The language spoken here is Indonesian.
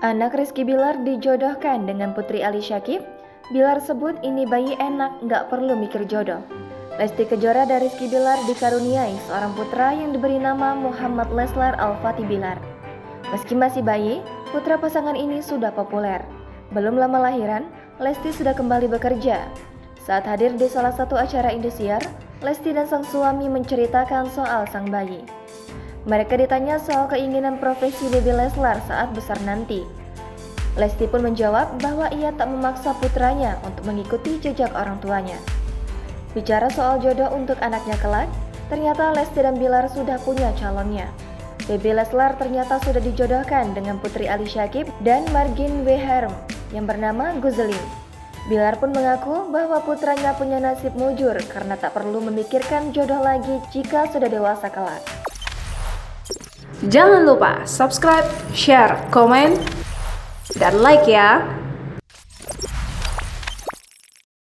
Anak Rizky Bilar dijodohkan dengan Putri Ali Syakib. Bilar sebut ini bayi enak, nggak perlu mikir jodoh. Lesti Kejora dan Rizky Bilar dikaruniai seorang putra yang diberi nama Muhammad Leslar Al-Fatih Bilar. Meski masih bayi, putra pasangan ini sudah populer. Belum lama lahiran, Lesti sudah kembali bekerja. Saat hadir di salah satu acara Indosiar, Lesti dan sang suami menceritakan soal sang bayi. Mereka ditanya soal keinginan profesi Baby Leslar saat besar nanti. Lesti pun menjawab bahwa ia tak memaksa putranya untuk mengikuti jejak orang tuanya. Bicara soal jodoh untuk anaknya kelak, ternyata Lesti dan Bilar sudah punya calonnya. Baby Leslar ternyata sudah dijodohkan dengan Putri Ali Syakib dan Margin Weherm yang bernama Guzelin. Bilar pun mengaku bahwa putranya punya nasib mujur karena tak perlu memikirkan jodoh lagi jika sudah dewasa kelak. Jangan lupa subscribe, share, komen, dan like ya.